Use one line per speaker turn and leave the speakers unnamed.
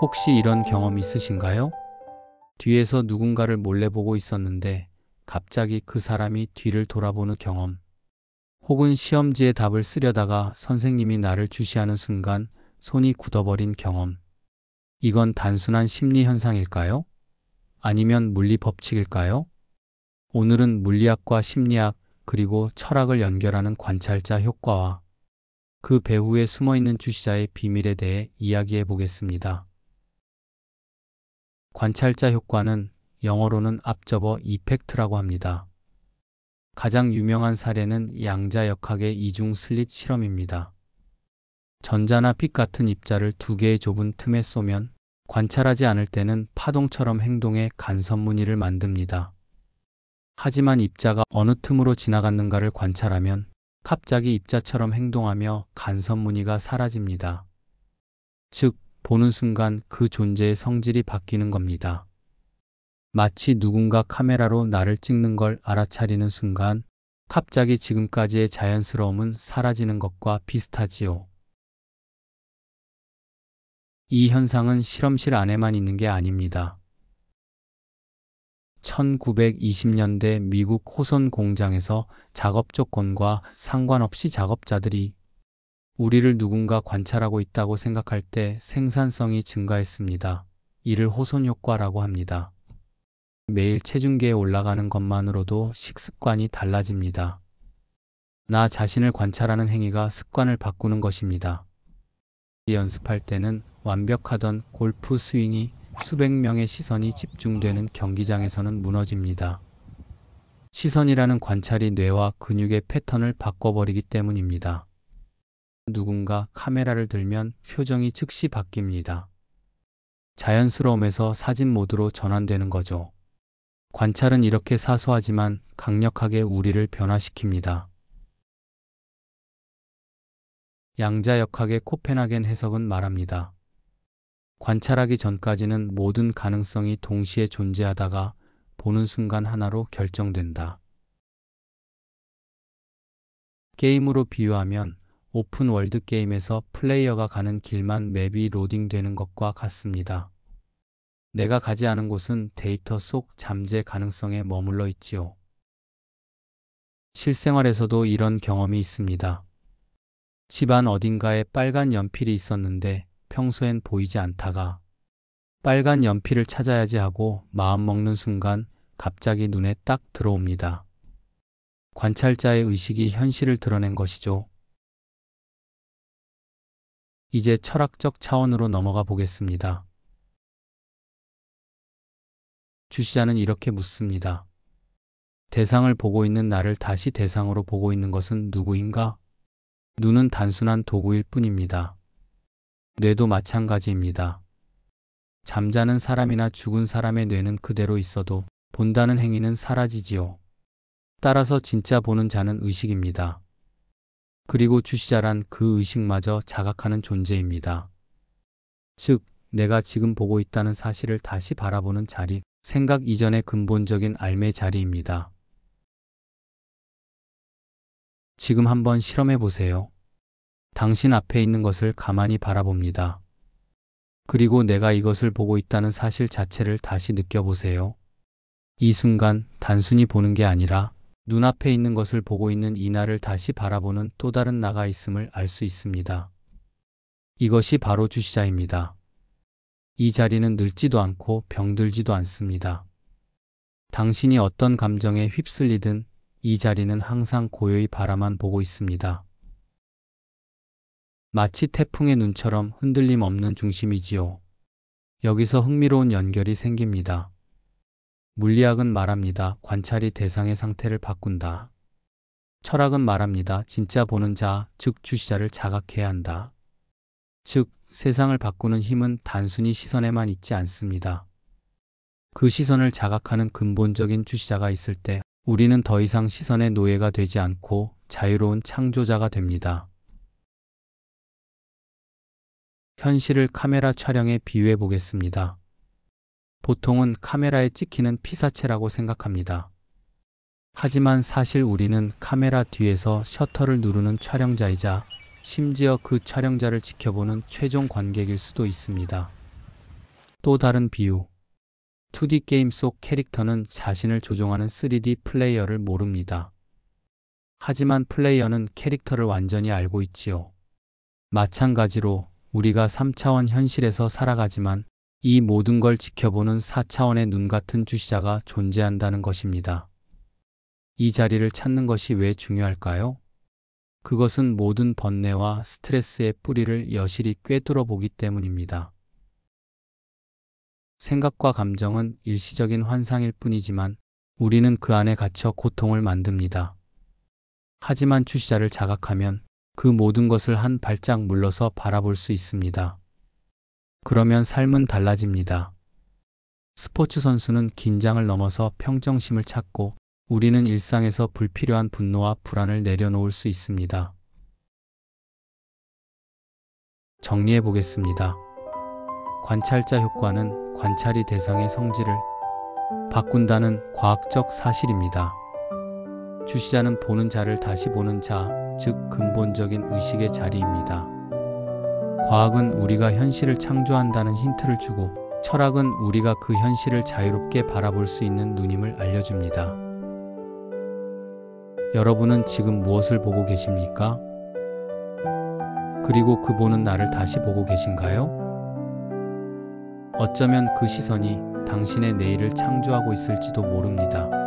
혹시 이런 경험 있으신가요? 뒤에서 누군가를 몰래 보고 있었는데 갑자기 그 사람이 뒤를 돌아보는 경험. 혹은 시험지에 답을 쓰려다가 선생님이 나를 주시하는 순간 손이 굳어버린 경험. 이건 단순한 심리 현상일까요? 아니면 물리 법칙일까요? 오늘은 물리학과 심리학 그리고 철학을 연결하는 관찰자 효과와 그 배후에 숨어있는 주시자의 비밀에 대해 이야기해 보겠습니다. 관찰자 효과는 영어로는 압저버 이펙트라고 합니다. 가장 유명한 사례는 양자역학의 이중 슬릿 실험입니다. 전자나 빛 같은 입자를 두 개의 좁은 틈에 쏘면 관찰하지 않을 때는 파동처럼 행동해 간섭무늬를 만듭니다. 하지만 입자가 어느 틈으로 지나갔는가를 관찰하면 갑자기 입자처럼 행동하며 간섭무늬가 사라집니다. 즉, 보는 순간 그 존재의 성질이 바뀌는 겁니다. 마치 누군가 카메라로 나를 찍는 걸 알아차리는 순간 갑자기 지금까지의 자연스러움은 사라지는 것과 비슷하지요. 이 현상은 실험실 안에만 있는 게 아닙니다. 1920년대 미국 호선 공장에서 작업 조건과 상관없이 작업자들이 우리를 누군가 관찰하고 있다고 생각할 때 생산성이 증가했습니다. 이를 호손 효과라고 합니다. 매일 체중계에 올라가는 것만으로도 식습관이 달라집니다. 나 자신을 관찰하는 행위가 습관을 바꾸는 것입니다. 연습할 때는 완벽하던 골프 스윙이 수백 명의 시선이 집중되는 경기장에서는 무너집니다. 시선이라는 관찰이 뇌와 근육의 패턴을 바꿔버리기 때문입니다. 누군가 카메라를 들면 표정이 즉시 바뀝니다. 자연스러움에서 사진 모드로 전환되는 거죠. 관찰은 이렇게 사소하지만 강력하게 우리를 변화시킵니다. 양자역학의 코펜하겐 해석은 말합니다. 관찰하기 전까지는 모든 가능성이 동시에 존재하다가 보는 순간 하나로 결정된다. 게임으로 비유하면 오픈 월드 게임에서 플레이어가 가는 길만 맵이 로딩되는 것과 같습니다. 내가 가지 않은 곳은 데이터 속 잠재 가능성에 머물러 있지요. 실생활에서도 이런 경험이 있습니다. 집안 어딘가에 빨간 연필이 있었는데 평소엔 보이지 않다가 빨간 연필을 찾아야지 하고 마음먹는 순간 갑자기 눈에 딱 들어옵니다. 관찰자의 의식이 현실을 드러낸 것이죠. 이제 철학적 차원으로 넘어가 보겠습니다. 주시자는 이렇게 묻습니다. 대상을 보고 있는 나를 다시 대상으로 보고 있는 것은 누구인가? 눈은 단순한 도구일 뿐입니다. 뇌도 마찬가지입니다. 잠자는 사람이나 죽은 사람의 뇌는 그대로 있어도 본다는 행위는 사라지지요. 따라서 진짜 보는 자는 의식입니다. 그리고 주시자란 그 의식마저 자각하는 존재입니다. 즉, 내가 지금 보고 있다는 사실을 다시 바라보는 자리, 생각 이전의 근본적인 알매 자리입니다. 지금 한번 실험해 보세요. 당신 앞에 있는 것을 가만히 바라봅니다. 그리고 내가 이것을 보고 있다는 사실 자체를 다시 느껴보세요. 이 순간 단순히 보는 게 아니라 눈앞에 있는 것을 보고 있는 이 나를 다시 바라보는 또 다른 나가 있음을 알 수 있습니다. 이것이 바로 주시자입니다. 이 자리는 늙지도 않고 병들지도 않습니다. 당신이 어떤 감정에 휩쓸리든 이 자리는 항상 고요히 바라만 보고 있습니다. 마치 태풍의 눈처럼 흔들림 없는 중심이지요. 여기서 흥미로운 연결이 생깁니다. 물리학은 말합니다. 관찰이 대상의 상태를 바꾼다. 철학은 말합니다. 진짜 보는 자, 즉 주시자를 자각해야 한다. 즉, 세상을 바꾸는 힘은 단순히 시선에만 있지 않습니다. 그 시선을 자각하는 근본적인 주시자가 있을 때 우리는 더 이상 시선의 노예가 되지 않고 자유로운 창조자가 됩니다. 현실을 카메라 촬영에 비유해 보겠습니다. 보통은 카메라에 찍히는 피사체라고 생각합니다. 하지만 사실 우리는 카메라 뒤에서 셔터를 누르는 촬영자이자 심지어 그 촬영자를 지켜보는 최종 관객일 수도 있습니다. 또 다른 비유. 2D 게임 속 캐릭터는 자신을 조종하는 3D 플레이어를 모릅니다. 하지만 플레이어는 캐릭터를 완전히 알고 있지요. 마찬가지로 우리가 3차원 현실에서 살아가지만 이 모든 걸 지켜보는 4차원의 눈 같은 주시자가 존재한다는 것입니다. 이 자리를 찾는 것이 왜 중요할까요? 그것은 모든 번뇌와 스트레스의 뿌리를 여실히 꿰뚫어 보기 때문입니다. 생각과 감정은 일시적인 환상일 뿐이지만 우리는 그 안에 갇혀 고통을 만듭니다. 하지만 주시자를 자각하면 그 모든 것을 한 발짝 물러서 바라볼 수 있습니다. 그러면 삶은 달라집니다. 스포츠 선수는 긴장을 넘어서 평정심을 찾고 우리는 일상에서 불필요한 분노와 불안을 내려놓을 수 있습니다. 정리해 보겠습니다. 관찰자 효과는 관찰이 대상의 성질을 바꾼다는 과학적 사실입니다. 주시자는 보는 자를 다시 보는 자, 즉 근본적인 의식의 자리입니다. 과학은 우리가 현실을 창조한다는 힌트를 주고 철학은 우리가 그 현실을 자유롭게 바라볼 수 있는 눈임을 알려줍니다. 여러분은 지금 무엇을 보고 계십니까? 그리고 그 보는 나를 다시 보고 계신가요? 어쩌면 그 시선이 당신의 내일을 창조하고 있을지도 모릅니다.